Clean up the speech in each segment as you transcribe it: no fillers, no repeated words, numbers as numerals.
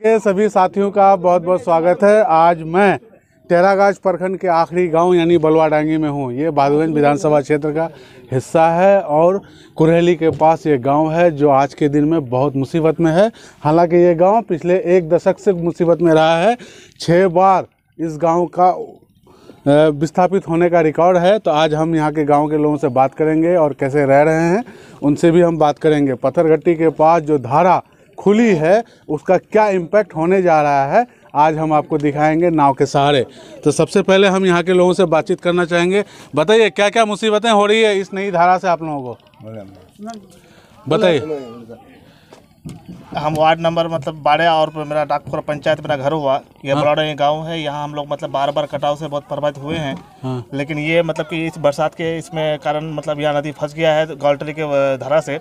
के सभी साथियों का बहुत बहुत स्वागत है। आज मैं टेरागाज प्रखंड के आखिरी गांव यानी बलवाडांगी में हूं। ये बहादुरगंज विधानसभा क्षेत्र का हिस्सा है और कुरहेली के पास ये गांव है जो आज के दिन में बहुत मुसीबत में है। हालांकि ये गांव पिछले एक दशक से मुसीबत में रहा है। 6 बार इस गांव का विस्थापित होने का रिकॉर्ड है। तो आज हम यहाँ के गांव के लोगों से बात करेंगे और कैसे रह रहे हैं उनसे भी हम बात करेंगे। पत्थरघट्टी के पास जो धारा खुली है उसका क्या इम्पैक्ट होने जा रहा है आज हम आपको दिखाएंगे नाव के सहारे। तो सबसे पहले हम यहाँ के लोगों से बातचीत करना चाहेंगे। बताइए क्या क्या मुसीबतें हो रही है इस नई धारा से आप लोगों को, बताइए। हम वार्ड नंबर 12 और मेरा डाकपुर पंचायत मेरा घर हुआ। ये बलवाडांगी गांव है। यहाँ हम लोग बार बार कटाव से बहुत प्रभावित हुए हैं। लेकिन ये कि इस बरसात के इसमें कारण यहाँ नदी फंस गया है ग्वालटोली के धारा से।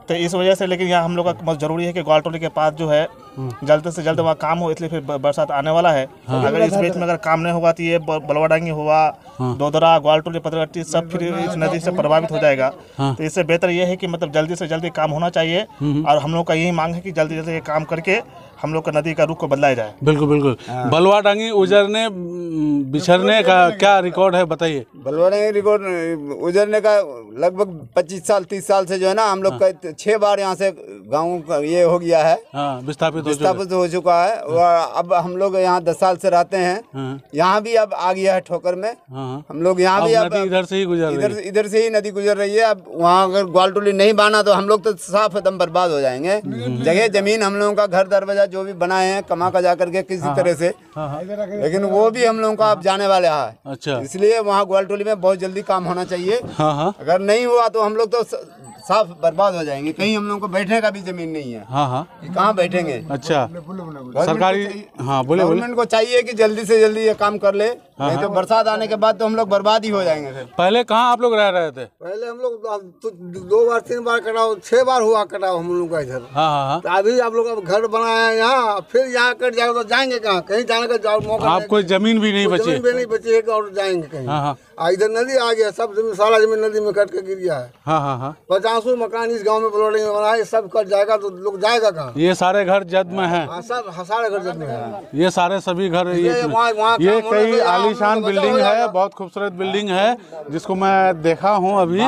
तो इस वजह से लेकिन यहाँ हम लोग का बहुत जरूरी है कि ग्वालटोली के पास जो है जल्द से जल्द वहाँ काम हो, इसलिए फिर बरसात आने वाला है। अगर इस बीच में अगर काम नहीं होगा तो ये बलवाडांगी हुआ, दोदरा, ग्वालटोली, पत्थरघट्टी सब फिर इस नदी से प्रभावित हो जाएगा। तो इससे बेहतर ये है कि जल्दी से जल्दी काम होना चाहिए और हम लोग का यही मांग है कि जल्दी जल्दी ये काम करके हम लोग का नदी का रुख को बदलाया जाए। बिल्कुल बिल्कुल। बलवाडांगी उजरने बिछड़ने का क्या रिकॉर्ड है, बताइए। बलवाडांगी रिकॉर्ड उजरने का लगभग 25 साल 30 साल से जो है ना हम लोग का 6 बार यहाँ से गाँव ये हो गया है, विस्थापित हो चुका है। और अब हम लोग यहाँ 10 साल से रहते हैं। यहाँ भी अब आ गया है ठोकर में। हम लोग यहाँ भी अब इधर से ही इधर से ही नदी गुजर रही है। अब वहाँ अगर ग्वालटोली नहीं बाना तो हम लोग तो साफ एकदम बर्बाद हो जाएंगे। जगह जमीन हम लोगों का घर दरवाजा जो भी बनाए हैं कमा का जा करके किसी तरह से, लेकिन वो भी हम लोगों का अब जाने वाले है। अच्छा, इसलिए वहाँ ग्वालटोली में बहुत जल्दी काम होना चाहिए। अगर नहीं हुआ तो हम लोग तो साफ बर्बाद हो जाएंगे। कहीं हम लोगों को बैठने का भी जमीन नहीं है। कहाँ बैठेंगे। अच्छा, सरकारी बोले गवर्नमेंट को चाहिए कि जल्दी से जल्दी ये काम कर ले, नहीं तो बरसात आने के बाद तो हम लोग बर्बाद ही हो जाएंगे। फिर पहले कहाँ आप लोग रह रहे थे? पहले हम लोग तो 2 बार 3 बार कटाओ, 6 बार हुआ कटाओ हम लोग का इधर। तो अभी आप लोग अब घर बनाया है यहाँ, फिर यहाँ कट जाएगा तो जाएंगे कहाँ? कहीं जाने का जाओ मौका आप कोई जमीन भी नहीं बची? जमीन भी नहीं बची है और जाएंगे कहीं? इधर नदी आ गया, सब जमीन सारा जमीन नदी में कट के गिर गया है। 50 मकान इस गांव में बलवाडांगी में बना है, सब कट जाएगा तो लोग जाएगा कहाँ? ये सारे घर जद में है। सब सारे घर जद में है। ये सारे सभी घर ये कई आलीशान बिल्डिंग है, बहुत खूबसूरत बिल्डिंग है जिसको मैं देखा हूँ अभी।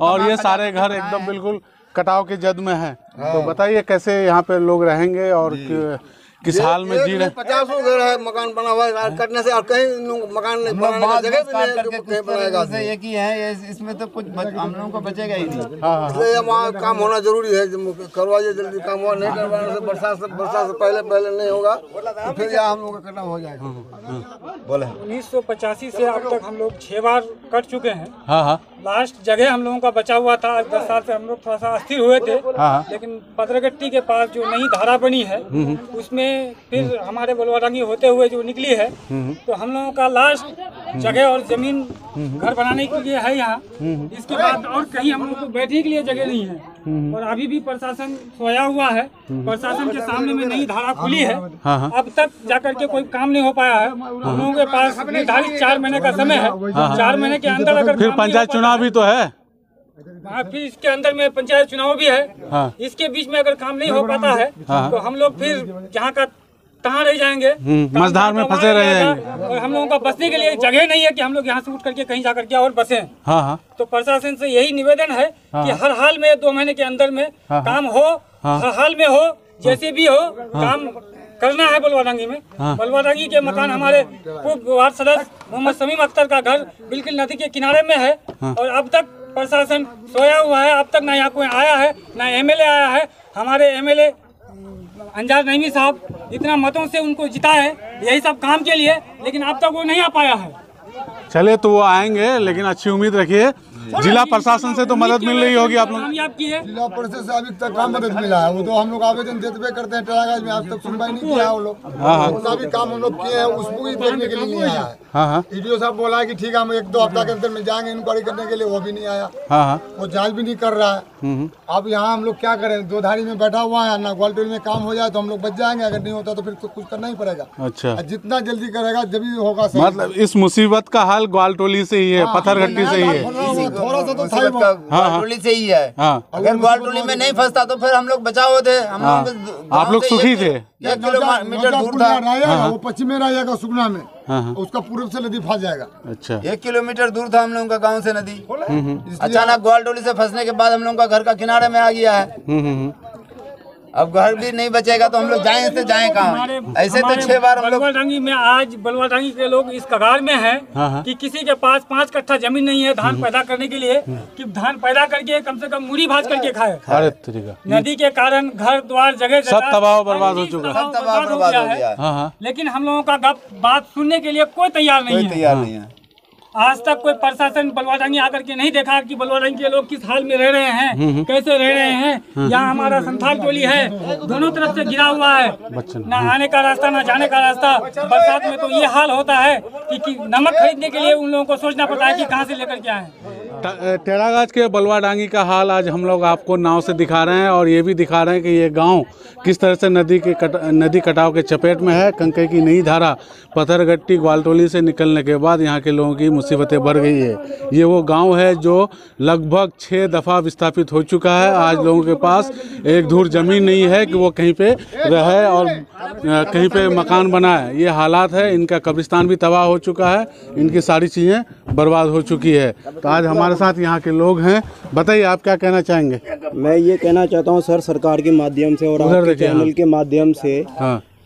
और ये सारे घर एकदम बिल्कुल कटाव के जद में है। तो बताइए कैसे यहाँ पे लोग रहेंगे और किस हाल में जी रहे? 50 घर है, मकान बना हुआ है कटने से, और कहीं मकान नहीं बनाने का जगह भी बनाएगा। एक ही है इसमें तो कुछ हम लोगों को बचेगा ही नहीं। इसलिए वहाँ काम होना जरूरी है। करवाइए जल्दी काम हुआ, नहीं करवाने से बरसात से पहले नहीं होगा तो फिर यहाँ हम लोग का कटाव हो जाएगा। बोले 1985 से अब तक हम लोग 6 बार कट चुके हैं। लास्ट जगह हम लोगों का बचा हुआ था। 10 साल से हम लोग थोड़ा सा अस्थिर हुए थे। लेकिन पत्थरघट्टी के पास जो नई धारा बनी है उसमें फिर हमारे बलवाडांगी होते हुए जो निकली है, तो हम लोगों का लास्ट जगह और जमीन घर बनाने के लिए है यहाँ। इसके बाद और कहीं हम लोग को बैठने के लिए जगह नहीं है। और अभी भी प्रशासन सोया हुआ है। प्रशासन के सामने में नई धारा खुली है, अब तक जाकर के कोई काम नहीं हो पाया है। हम लोगों के पास निर्धारित 4 महीने का समय है। 4 महीने के अंदर अगर फिर पंचायत चुनाव भी तो है, फिर इसके अंदर में पंचायत चुनाव भी है। इसके बीच में अगर काम नहीं हो पाता है तो हम लोग फिर जहाँ का तहाँ रह जाएंगे, मझधार में फंसे रह जाएंगे। और हम लोगों का बसने के लिए जगह नहीं है कि हम लोग यहाँ से उठ करके कहीं जाकर के और बसें। तो प्रशासन से यही निवेदन है कि हर हाल में 2 महीने के अंदर में काम हो, हर हाल में हो, जैसे भी हो काम करना है बलवाडांगी में। बलवाडांगी के मकान हमारे पूर्व वार्ड सदस्य मोहम्मद शमीम अख्तर का घर बिल्कुल नदी के किनारे में है। और अब तक प्रशासन सोया हुआ है। अब तक ना यहाँ कोई आया है, ना एमएलए आया है। हमारे एमएलए अंजार नईमी साहब इतना मतों से उनको जिता है यही सब काम के लिए, लेकिन अब तक वो नहीं आ पाया है। चले तो वो आएंगे, लेकिन अच्छी उम्मीद रखिए। जिला प्रशासन से तो मदद मिल रही होगी आप लोग? जिला परिषद से अभी तक काम मदद मिला है। वो तो हम लोग आवेदन देते करते हैं टेरागाज में, आज तक सुनवाई नहीं किया है वो लोग। उसका भी काम हम लोग किए हैं, उसको भी देखने के लिए नहीं आया है। ईडीओ साहब बोला है कि ठीक है हम 1-2 हफ्ता के अंदर में जाएंगे इंक्वायरी करने के लिए, वो भी नहीं आया। वो जांच भी नहीं कर रहा है। अब यहाँ हम लोग क्या करें, दो धारी में बैठा हुआ है ना, ग्वालटोली में काम हो जाए तो हम लोग बच जाएंगे, अगर नहीं होता तो फिर तो कुछ करना ही पड़ेगा। अच्छा, जितना जल्दी करेगा जब भी होगा सही। मतलब इस मुसीबत का हाल ग्वालटोली से ही है, पत्थरघट्टी से ही है, थोड़ा सा तो था ग्वालटोली से ही है। अगर ग्वालटोली में नहीं फंसता तो फिर हम लोग बचाओ थे, आप लोग सुखी थे। 1 किलोमीटर दूर था, वो पश्चिम में रहेगा सुगना में, उसका पूर्व से नदी फंस जाएगा। अच्छा, 1 किलोमीटर दूर था हम लोगों का गांव से नदी। अचानक ग्वालटोली से फंसने के बाद हम लोगों का घर का किनारे में आ गया है। अब घर भी नहीं बचेगा तो हम लोग जाएं से जाएं कहाँ? ऐसे तो 6 बार हम लोग बलुआडांगी में, आज बलुआडांगी के लोग इस कगार में हैं कि किसी के पास 5 कट्ठा जमीन नहीं है धान पैदा करने के लिए, कि धान पैदा करके कम से कम मुड़ी भाज करके खाए। अरे तरीका, नदी के कारण घर द्वार जगह सब तबाह बर्बाद हो चुका है, तबाह बर्बाद हो गया। लेकिन हम लोगों का बात सुनने के लिए कोई तैयार नहीं है। आज तक कोई प्रशासन बलुआडांगी आकर के नहीं देखा कि बलुआडांगी के लोग किस हाल में रह रहे हैं, कैसे रह रहे हैं। यहाँ हमारा संथाल टोली है, दोनों तरफ से गिरा हुआ है, ना आने का रास्ता ना जाने का रास्ता। बरसात में तो ये हाल होता है कि नमक खरीदने के लिए उन लोगों को सोचना पड़ता है कि कहाँ से लेकर के आए। टेरागाज के बलुआडांगी का हाल आज हम लोग आपको नाव से दिखा रहे हैं, और ये भी दिखा रहे हैं कि ये गांव किस तरह से नदी कटाव के चपेट में है। कंके की नई धारा पत्थरघट्टी ग्वालटोली से निकलने के बाद यहाँ के लोगों की मुसीबतें बढ़ गई है। ये वो गांव है जो लगभग 6 दफ़ा विस्थापित हो चुका है। आज लोगों के पास एक धूर ज़मीन नहीं है कि वो कहीं पे रहे और कहीं पे मकान बनाए। ये हालात है, इनका कब्रिस्तान भी तबाह हो चुका है, इनकी सारी चीज़ें बर्बाद हो चुकी है। तो आज हमारे साथ यहाँ के लोग हैं, बताइए आप क्या कहना चाहेंगे? मैं ये कहना चाहता हूँ सर, सरकार के माध्यम से और आपके चैनल के माध्यम से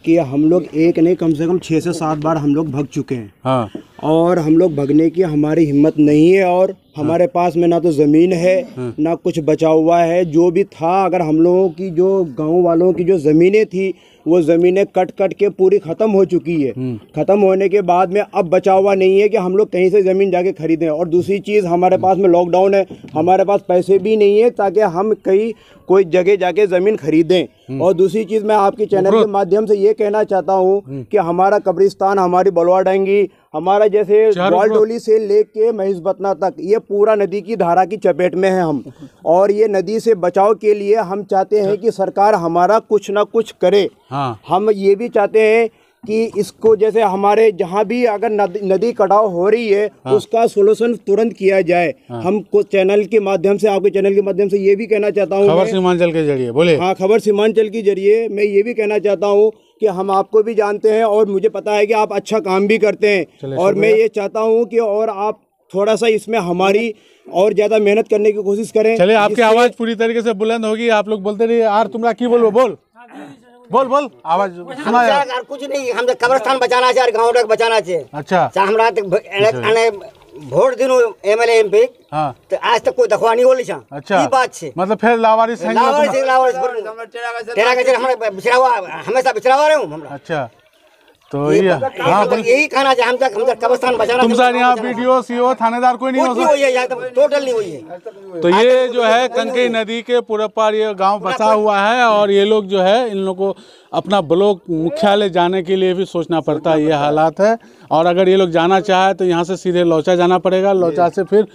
कि हम लोग एक नहीं कम से कम 6 से 7 बार हम लोग भग चुके हैं। और हम लोग भगने की हमारी हिम्मत नहीं है, और हमारे पास में ना तो ज़मीन है ना कुछ बचा हुआ है। जो भी था, अगर हम लोगों की जो गांव वालों की जो ज़मीनें थी वो ज़मीनें कट के पूरी ख़त्म हो चुकी है। ख़त्म होने के बाद में अब बचा हुआ नहीं है कि हम लोग कहीं से ज़मीन जाके खरीदें। और दूसरी चीज़, हमारे पास में लॉकडाउन है, हमारे पास पैसे भी नहीं है ताकि हम कोई जगह जाके ज़मीन खरीदें। और दूसरी चीज़, मैं आपके चैनल के माध्यम से ये कहना चाहता हूँ कि हमारा कब्रिस्तान, हमारी बलुआडांगी, हमारा जैसे ग्वालटोली से लेके महिषबतना तक, ये पूरा नदी की धारा की चपेट में है हम। और ये नदी से बचाव के लिए हम चाहते हैं कि सरकार हमारा कुछ ना कुछ करे। हम ये भी चाहते हैं कि इसको, जैसे हमारे जहाँ भी अगर नदी कटाव हो रही है उसका सोल्यूशन तुरंत किया जाए। हम कुछ चैनल के माध्यम से, आपके चैनल के माध्यम से ये भी कहना चाहता हूँ, खबर सीमांचल के जरिए बोले। हाँ, खबर सीमांचल के जरिए मैं ये भी कहना चाहता हूँ कि हम आपको भी जानते हैं और मुझे पता है कि आप अच्छा काम भी करते हैं। और मैं ये चाहता हूँ कि और आप थोड़ा सा इसमें हमारी और ज्यादा मेहनत करने की कोशिश करें। चलिए, आपकी आवाज़ पूरी तरीके से बुलंद होगी, आप लोग बोलते रहिए। यार तुमरा की बोलो, बोल आवाज सुना यार। कुछ नहीं, हम कब्रिस्तान बचाना चाहिए, गाँव तक बचाना चाहिए। अच्छा, हमरा वोट दिनों एमएलए एमपी, तो आज तक कोई दखवा नहीं बोली। अच्छा, बात से मतलब फिर लावारिस हैं, बिछड़ा हुआ, हमेशा बिछड़ा हुआ रहे हूँ। अच्छा, तो ये यही कहना चाहिए, हम तक कब्रिस्तान बचाना। तुम सर यहाँ वीडियो सीओ थानेदार कोई नहीं हो सकता, टोटल नहीं हुई है। तो ये जो है कंके नदी के पूरा पार ये गांव बसा हुआ है, और ये लोग जो है, इन लोगों को अपना ब्लॉक मुख्यालय जाने के लिए भी सोचना पड़ता है। ये हालात है। और अगर ये लोग जाना चाहे तो यहाँ से सीधे लौचा जाना पड़ेगा, लौचा से फिर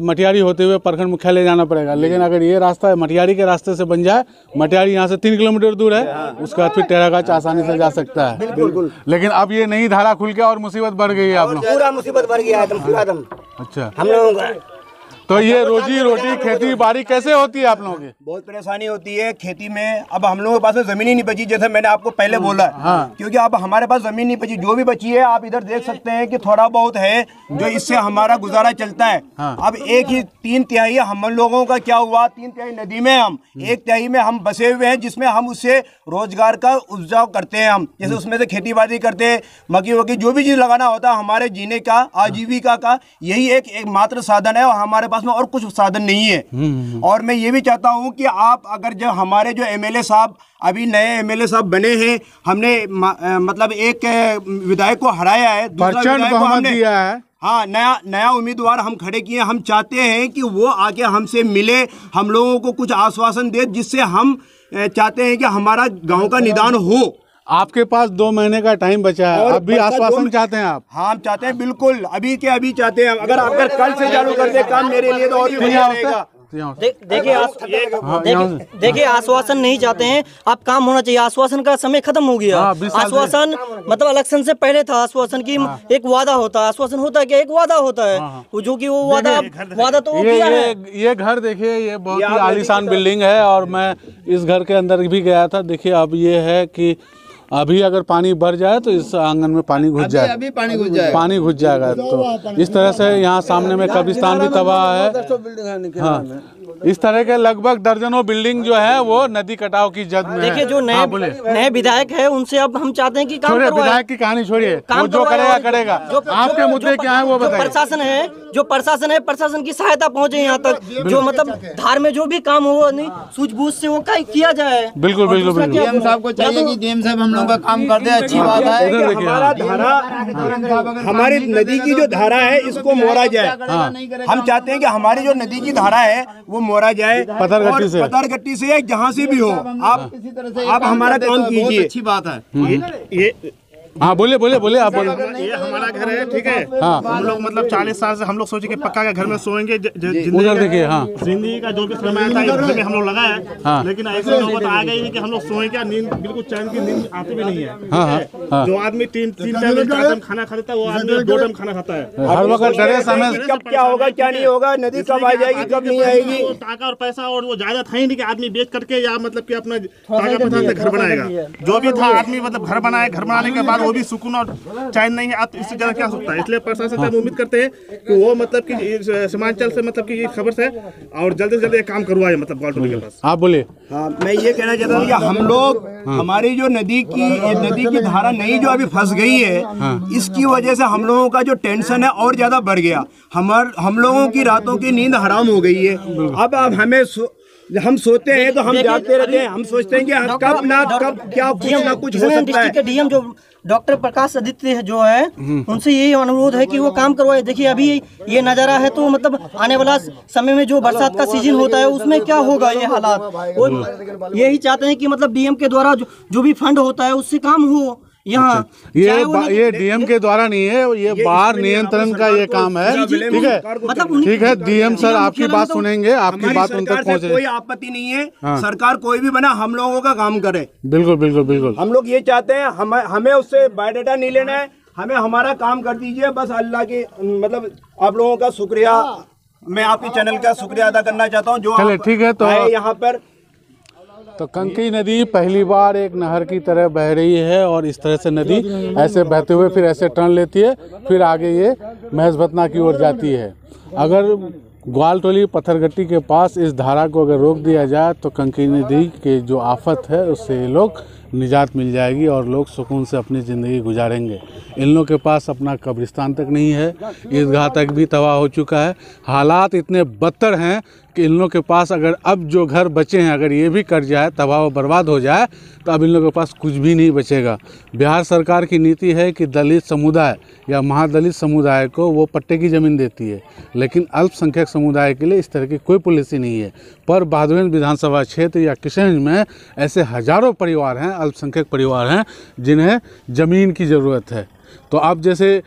मटियारी होते हुए प्रखंड मुख्यालय जाना पड़ेगा। लेकिन अगर ये रास्ता मटियारी के रास्ते से बन जाए, मटियारी यहाँ से 3 किलोमीटर दूर है, उसके बाद फिर टेरागाज आसानी से जा सकता है। बिल्कुल। लेकिन अब ये नई धारा खुल गया और मुसीबत बढ़ गई है आप लोग, पूरा मुसीबत बढ़ गया है पूरा दम। अच्छा, हम लोगों का तो ये रोजी रोटी खेती बाड़ी कैसे होती है आप लोगों की? बहुत परेशानी होती है खेती में। अब हम लोगों के पास में जमीन ही नहीं बची, जैसे मैंने आपको पहले बोला। क्योंकि अब हमारे पास जमीन नहीं बची, जो भी बची है आप इधर देख सकते हैं कि थोड़ा बहुत है जो इससे हमारा गुजारा चलता है। अब एक ही 3/3 हम लोगों का क्या हुआ, 3/3 नदी में, हम 1/3 में हम बसे हुए हैं, जिसमें हम उससे रोजगार का उपजाऊ करते हैं। हम जैसे उसमें से खेती बाड़ी करते हैं, मक्की वक्की जो भी चीज लगाना होता है, हमारे जीने का, आजीविका का यही एक मात्र साधन है। और हमारे में और कुछ साधन नहीं है। और मैं ये भी चाहता हूं कि आप अगर जो हमारे जो एमएलए साहब, अभी नए एमएलए साहब बने हैं, हमने मतलब एक विधायक को हराया है, दूसरा विधायक को हमने दिया है। हाँ, नया उम्मीदवार हम खड़े किए। हम चाहते हैं कि वो आके हमसे मिले, हम लोगों को कुछ आश्वासन दे, जिससे हम चाहते हैं कि हमारा गाँव का निदान हो। आपके पास 2 महीने का टाइम बचा है, अभी आश्वासन चाहते हैं आप? हाँ, हम चाहते हैं, बिल्कुल अभी के अभी चाहते हैं। अगर कल से चालू कर दे काम, मेरे लिए तो और भी बढ़िया रहेगा। देखिए आश्वासन नहीं चाहते हैं, अब काम होना चाहिए। आश्वासन का समय खत्म हो गया। आश्वासन मतलब इलेक्शन से पहले था आश्वासन की, एक वादा होता है, आश्वासन होता है क्या, एक वादा होता है, वो जो कि वो वादा तो ये घर देखिए, ये बहुत ही आलीशान बिल्डिंग है और मैं इस घर के अंदर भी गया था। देखिए अब ये है कि अभी अगर पानी बढ़ जाए तो इस आंगन में पानी घुस जाए, अभी पानी घुस जाएगा। तो इस तरह से यहाँ सामने में कब्रिस्तान भी तबाह है। हाँ, इस तरह के लगभग दर्जनों बिल्डिंग जो है वो नदी कटाव की जद में। देखिए जो नए विधायक है उनसे अब हम चाहते हैं कि काम करवाएं। विधायक की कहानी छोड़िए, वो जो करेगा करेगा। आपके मुद्दे क्या है वो बताइए। प्रशासन है, जो प्रशासन है, प्रशासन की सहायता पहुंचे यहाँ तक, जो मतलब धार में जो भी काम हो नहीं सूझबूझ से वो किया जाए। बिल्कुल बिल्कुल। डीएम साहब को चाहिए कि डीएम साहब हम लोग का काम कर दे, अच्छी बात है। हमारा धारा, हमारी नदी की जो धारा है इसको मोड़ा जाए। हम चाहते हैं कि हमारी जो नदी की धारा है वो मोड़ा जाए, पत्थरगट्टी से जहाँ से भी हो। आप हमारा काम कीजिए, अच्छी बात है। हाँ बोलिए बोलिए बोलिए, आप बोलिए। ये हमारा घर है, ठीक है। हाँ। हम लोग मतलब 40 साल से हम लोग सोचे कि पक्का का घर में सोएंगे। उधर देखिए। हाँ, जिंदगी का जो भी समय था इस घर में हम लोग लगाया। हाँ। लेकिन ऐसी नौबत आ गई है कि हम लोग सोए क्या, नींद बिल्कुल चैन की नींद आती भी नहीं है। हाँ। जो आदमी तीन टाइम खाना खाता है वो आदमी 2 टाइम खाना खाता है। हर वक्त डरे समय कब क्या होगा क्या नहीं होगा, नदी कब आ जाएगी कब नहीं आएगी। टाका और पैसा और वो ज्यादा था ही नहीं कि आदमी बेच करके या मतलब कि अपना टाका पैसा से घर बनाएगा। जो भी था आदमी मतलब घर बनाए, घर बनाने के बाद वो भी सुकून और चैन नहीं है। आप इससे ज्यादा क्या सकता है। इसलिए प्रशासन से हम उम्मीद करते हैं कि वो मतलब कि सीमांचल से मतलब कि ये खबर से और जल्दी से जल्दी काम करवाए मतलब ग्वालटोली के पास। आप बोलिए। हाँ, मैं ये कहना चाहता हूँ कि हम लोग हमारी जो नदी की धारा नहीं जो अभी फंस गई है, इसकी वजह से हम लोगों का जो टेंशन है और ज्यादा बढ़ गया। हम लोगों की रातों की नींद हराम हो गई है। अब हमें हम सोते हैं तो हम जागते रहते हैं, हम सोचते हैं कि कब ना कब क्या कुछ ना कुछ हो सकता है। डीएम जो डॉक्टर प्रकाश आदित्य जो है उनसे यही अनुरोध है कि वो काम करवाए। देखिए अभी ये नज़ारा है तो मतलब आने वाला समय में जो बरसात का सीजन होता है उसमें क्या होगा ये हालात। वो यही चाहते हैं कि मतलब डीएम के द्वारा जो भी फंड होता है उससे काम हो यहाँ। ये डीएम के द्वारा नहीं है, ये बाढ़ नियंत्रण का ये काम है। ठीक है, मतलब ठीक है। डीएम सर आपकी बात सुनेंगे, आपकी बात उन तक पहुँचे। कोई आपत्ति नहीं है। सरकार कोई भी बना, हम लोगों का काम करे। बिल्कुल बिल्कुल बिल्कुल। हम लोग ये चाहते हैं, हमें उससे बायोडाटा नहीं लेना है, हमें हमारा काम कर दीजिए बस। अल्लाह की मतलब आप लोगों का शुक्रिया, मैं आपके चैनल का शुक्रिया अदा करना चाहता हूँ जो ठीक है। तो यहाँ पर तो कंकी नदी पहली बार एक नहर की तरह बह रही है और इस तरह से नदी ऐसे बहते हुए फिर ऐसे टर्न लेती है, फिर आगे ये महेशभतना की ओर जाती है। अगर ग्वालटोली पत्थरगट्टी के पास इस धारा को अगर रोक दिया जाए तो कंकी नदी के जो आफत है उससे ये लोग निजात मिल जाएगी और लोग सुकून से अपनी ज़िंदगी गुजारेंगे। इन लोगों के पास अपना कब्रिस्तान तक नहीं है, ईदगाह तक भी तबाह हो चुका है। हालात इतने बदतर हैं कि इन लोगों के पास अगर अब जो घर बचे हैं अगर ये भी कट जाए, तबाह व बर्बाद हो जाए तो अब इन लोगों के पास कुछ भी नहीं बचेगा। बिहार सरकार की नीति है कि दलित समुदाय या महादलित समुदाय को वो पट्टे की ज़मीन देती है, लेकिन अल्पसंख्यक समुदाय के लिए इस तरह की कोई पॉलिसी नहीं है। पर बहादुरगंज विधानसभा क्षेत्र या किशनगंज में ऐसे हज़ारों परिवार हैं, अल्पसंख्यक परिवार हैं जिन्हें ज़मीन की ज़रूरत है। तो अब जैसे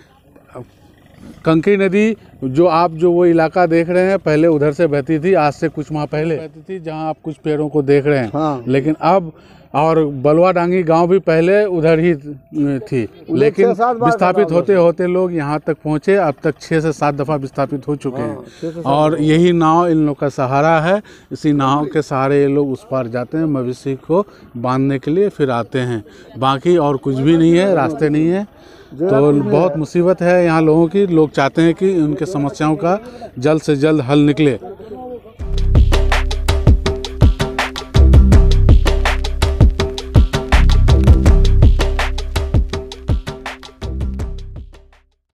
कंकी नदी जो वो इलाका देख रहे हैं पहले उधर से बहती थी, आज से कुछ माह पहले बहती थी जहां आप कुछ पेड़ों को देख रहे हैं। हाँ। लेकिन अब और बलवा डांगी गांव भी पहले उधर ही थी, लेकिन विस्थापित होते होते लोग यहां तक पहुंचे। अब तक 6 से 7 दफ़ा विस्थापित हो चुके हैं और यही नाव इन लोग का सहारा है। इसी नाव के सहारे ये लोग उस पार जाते हैं, मवेशी को बांधने के लिए फिर आते हैं। बाकी और कुछ भी नहीं है, रास्ते नहीं है। तो बहुत मुसीबत है यहाँ लोगों की। लोग चाहते हैं कि उनके समस्याओं का जल्द से जल्द हल निकले